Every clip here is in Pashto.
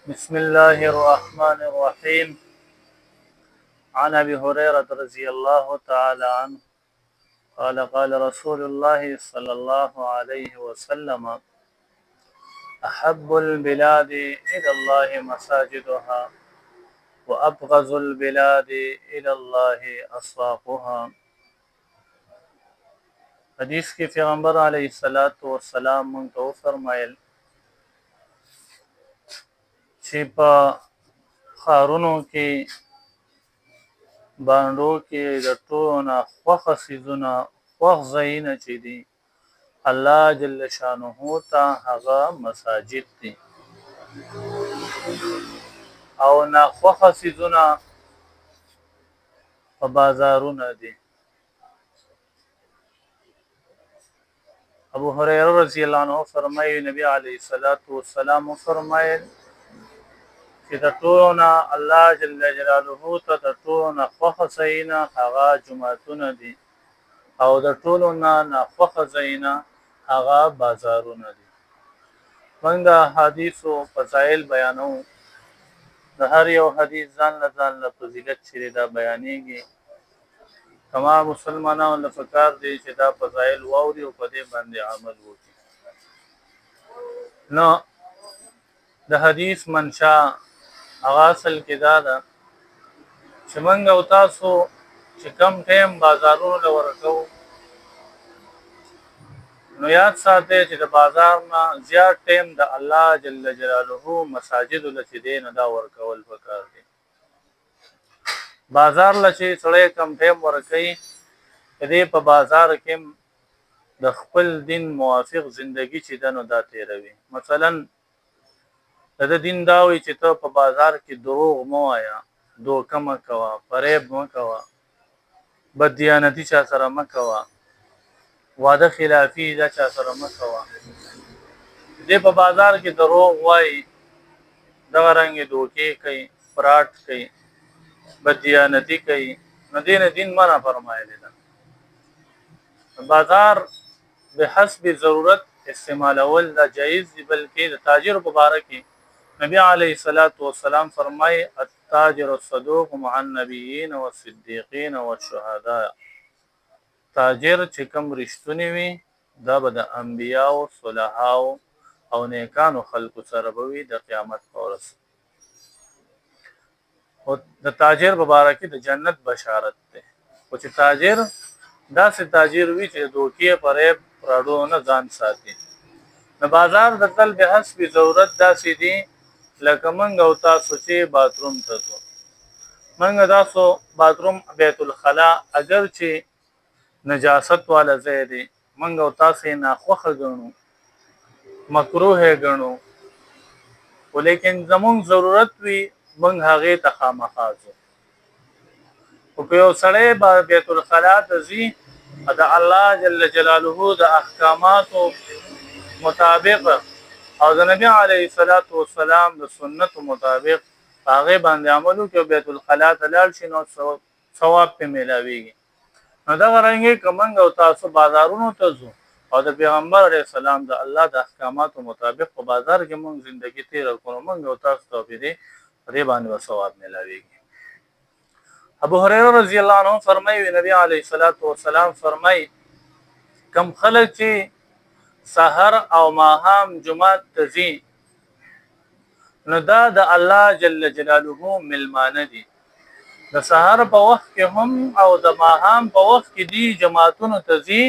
بسم الله الرحمن الرحيم. عن أبي هريرة رضي الله تعالى عنه قال قال رسول الله صلى الله عليه وسلم: أحب البلاد إلى الله مساجدها وأبغض البلاد إلى الله أسواقها. حدیث کې پیغمبر علیه الصلاۃ والسلام مونږ ته فرمایل چې په ښارونو کې باندو کې د ټولو نه خوښه څیزونه خوښ ځایونه چې دي الله جل شانه ته هغه مساجد دي او نه خوښه څیزونه په بازارونه دي. ابو هريره رضی الله عنه فرمایي نبی علیه الصلاۃ والسلام فرمایل چې د ټولو نه الله جل جلاله ته د ټولو نه خوښه ځایونه هغه جوماتونه دي او د ټولو نه ناخوښه ځایونه هغه بازارونه دي. موږ د حدیثو فضایل بیانو. د هر یو حدیث ځان له فضیلت چې دا بیانېږي تمام مسلمانانو له پکار دی چې دا فضایل واوري او په دې باندې عمل وکړي. نو د حدیث منشا هغه اصل کې دا ده چې موږ او تاسو چې کم ټیم بازارونو له ورکو نو یاد ساتئ چې د بازار نه زیات ټیم د الله جل جلاله مساجد لته دی نه دا ورکول پکار دی. بازار لچې سړی کم ټیم ورکوي دې په بازار کې د خپل دین موافق زندگی چې دنو دا تیروي. مثلا د دین دا وي چې ته په بازار کې دروغ مو وایا، دوکه مه کوه، فریب مه کوه، بددیانتي چا سره مه کوه، وعده خلافي دا چا سره مه کوه. دې په بازار کې دروغ وایي، دغه رنګ دوکې کوي، فراډ کوي، بددیانتي کوي، نو دین منع فرمایلی ده. بازار به حسب ضرورت استعمالول دا جایز دی، بلکې د تاجر په باره کې نبی علیه الصلاۃ والسلام فرمای التاجر الصدوق مع النبیین والصدیقین والشهداء. تاجر چې کوم رښتونی وي دا به د انبیاو، صلحاو او نیکانو خلکو سره به وي د قیامت په ورځ. او د تاجر په باره کې د جنت بشارت ده. او چې تاجر داسې تاجر وي چې دوکې فریب فراډو نه ځان ساتي. د بازار د تل به حسب ضرورت داسې دي لکه موږ او تاسو چې باتروم ته ځو. موږ تاسو باتروم بیت الخلا اگر چې نجاست والا ځای دی موږ او تاسو ناخوښه ګڼو، مکروه ګڼو، ولیکن زموږ ضرورت وي موږ هغې ته خامخا ځو. او که یو سړی بیت الخلا ته ځي د الله جل جلاله د احکاماتو مطابق او د نبی علیه الصلاۃ والسلام د سنت مطابق هغه باندې عمل وکړي بیت الخلا ته لاړ شي نو ثواب په ملاويږي. نو دا غرانګي کومنګ او تاسو بازارونو ته ځو او د پیغمبر علیه السلام د الله د احکاماتو مطابق په بازار کې مونږ ژوندۍ تیر کوو، مونږ او تاسو ته دې باندې ثواب ملاويږي. ابو هريره رضی الله عنه فرمایي نبی علیه الصلاۃ والسلام فرمایي کم خلک چې سحر او ماهام جمعه تزي نو دا د الله جل جلاله ملمانه دي. د سحر په وخت کې هم او د ماهام په وخت کې دي جماعتونو تزي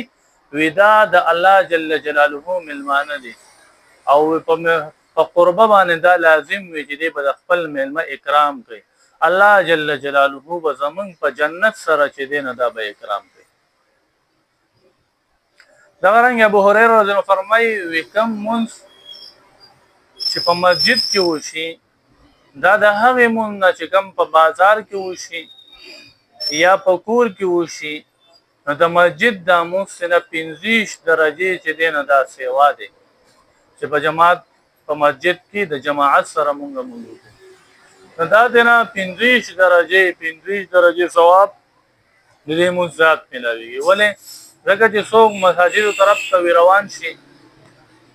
ودا د الله جل جلاله ملمانه دي او په قربه باندې دا لازم وي چې د خپل ملمه اکرام کوي. الله جل جلاله به زمون په جنت سره چې دین دا به اکرام کوي. دا رنګ ابو هريره رضی الله فرمایي وکم منس چې په مسجد کې وشي دا د هغه مون چې کوم په بازار کې وشي یا په کور کې وشي نو د مسجد د موسنه 15 درجه چې دینه دا سیوا دي چې په جماعت په مسجد کې د جماعت سره مونږ موجود نو دا دینه 15 درجه ثواب دې مزات ملوي. ولې ځکه چې څوک مساجد طرف ته روان شي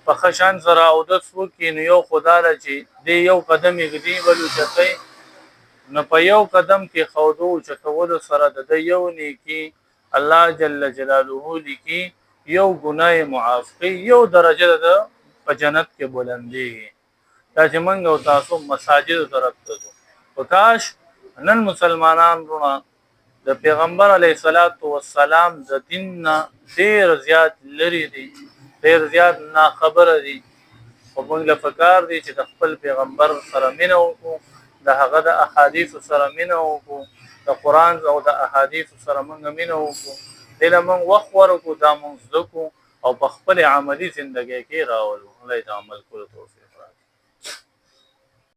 په خشان سره او د سو کې نو یو خدای چې دی یو قدم یګدي ولو چتای نو په یو قدم کې خودو چتول سره د یو نیکی الله جل جلاله لیکي یو ګناه معاف کوي یو درجه د په جنت کې بلندي دا چې موږ او تاسو مساجد طرف ته او کاش نن مسلمانان رونه د پیغمبر علیه الصلاۃ والسلام د دین ډیر زیات لري دي ډیر زیات نا خبره دي او موږ له فکر دي چې د خپل پیغمبر سره مینه وکړو د هغه د احادیث سره مینه وکړو د قران او د احادیث سره موږ مینه وکړو دله موږ وخت ورکو دا موږ زکو او په خپل عملی ژوندۍ کې راولو الله دې عمل کولو توفیق